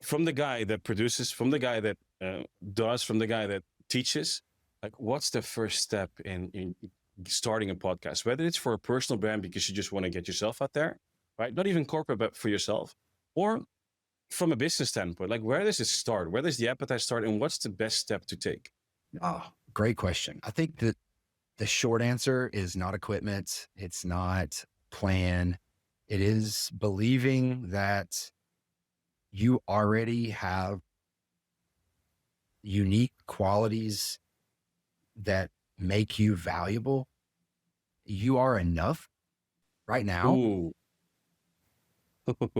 from the guy that produces, from the guy that does, from the guy that teaches, like what's the first step in starting a podcast? Whether it's for a personal brand because you just want to get yourself out there, right? Not even corporate, but for yourself, or from a business standpoint, like where does it start? Where does the appetite start, and what's the best step to take? Oh, great question. I think that the short answer is not equipment. It's not plan. It is believing that you already have unique qualities that make you valuable. You are enough right now. Ooh.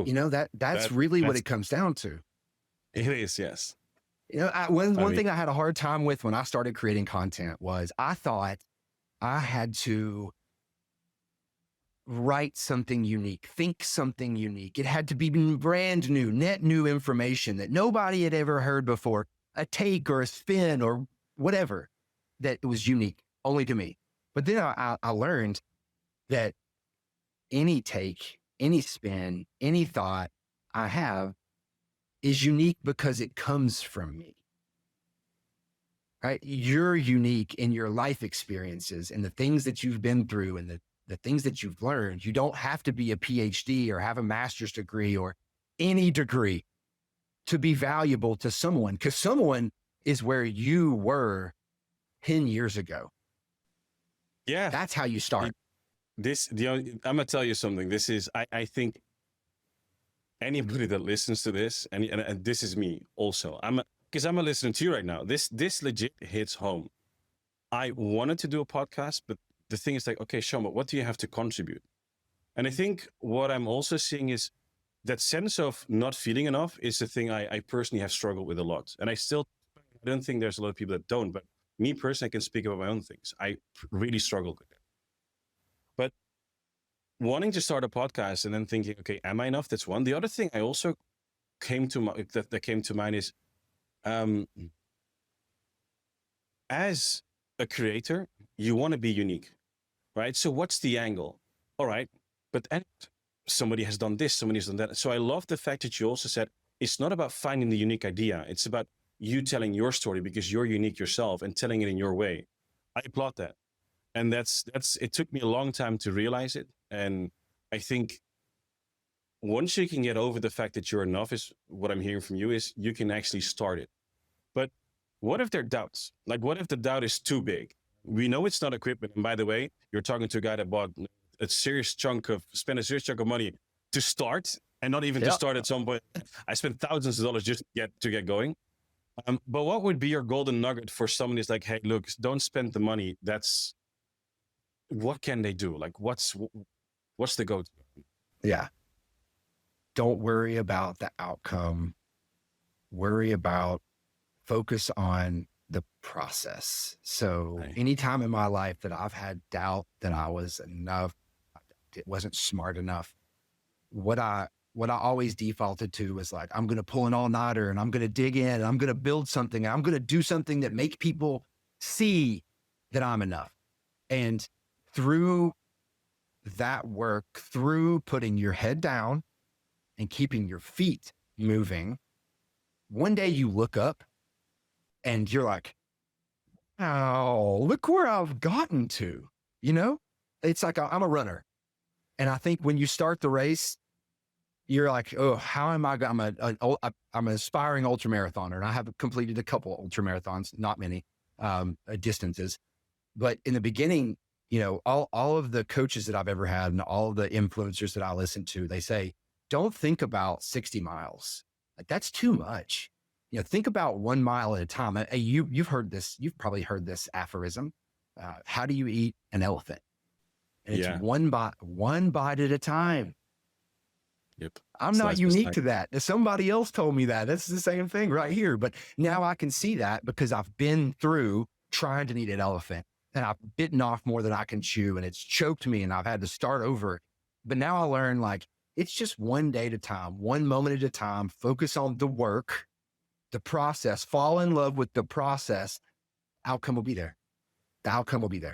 You know, that's really what it comes down to. It is, yes. You know, one thing I had a hard time with when I started creating content was I thought I had to write something unique, think something unique. It had to be brand new, net new information that nobody had ever heard before, a take or a spin or whatever, that it was unique only to me. But then I learned that any take, any spin, any thought I have is unique because it comes from me. Right? You're unique in your life experiences and the things that you've been through and the things that you've learned. You don't have to be a PhD or have a master's degree or any degree to be valuable to someone, because someone is where you were 10 years ago. Yeah. That's how you start. I'm going to tell you something. This is, I think anybody that listens to this, and this is me also, because I'm listening to you right now. This legit hits home. I wanted to do a podcast, but the thing is like, okay, Shoma, what do you have to contribute? And I think what I'm also seeing is that sense of not feeling enough is the thing I personally have struggled with a lot. And I don't think there's a lot of people that don't, but me personally, I can speak about my own things. I really struggled with it. But wanting to start a podcast and then thinking, okay, am I enough? That's one. The other thing I also that came to mind is, as a creator, you want to be unique, right? So what's the angle? All right, but somebody has done this, somebody has done that. So I love the fact that you also said it's not about finding the unique idea. It's about you telling your story because you're unique yourself and telling it in your way. I applaud that. And it took me a long time to realize it. And I think once you can get over the fact that you're enough, is what I'm hearing from you, is you can actually start it. But what if there are doubts? Like, what if the doubt is too big? We know it's not equipment. And by the way, you're talking to a guy that spent a serious chunk of money to start, and not even to start at some point. I spent thousands of dollars just to get going. But what would be your golden nugget for someone who's like, hey, look, don't spend the money. What can they do? Like, what's the go-to? Yeah. Don't worry about the outcome. Focus on the process. So anytime in my life that I've had doubt that I was enough, it wasn't smart enough, what I always defaulted to was like, I'm going to pull an all-nighter and I'm going to dig in and I'm going to build something. I'm going to do something that make people see that I'm enough. And through that work, through putting your head down and keeping your feet moving, one day you look up and you're like, oh, look where I've gotten to. You know, it's like I'm a runner. And I think when you start the race, you're like, oh, how am I? I'm an aspiring ultramarathoner, and I have completed a couple ultramarathons, not many distances. But in the beginning, you know, all of the coaches that I've ever had and all of the influencers that I listen to, they say, don't think about 60 miles. Like, that's too much. You know, think about 1 mile at a time. You've heard this. You've probably heard this aphorism. How do you eat an elephant? And it's one bite at a time. Yep. I'm not unique to that. Somebody else told me that. That's the same thing right here. But now I can see that because I've been through trying to eat an elephant and I've bitten off more than I can chew and it's choked me and I've had to start over. But now I learn, like, it's just one day at a time, one moment at a time. Focus on the work, the process, fall in love with the process. Outcome will be there. The outcome will be there.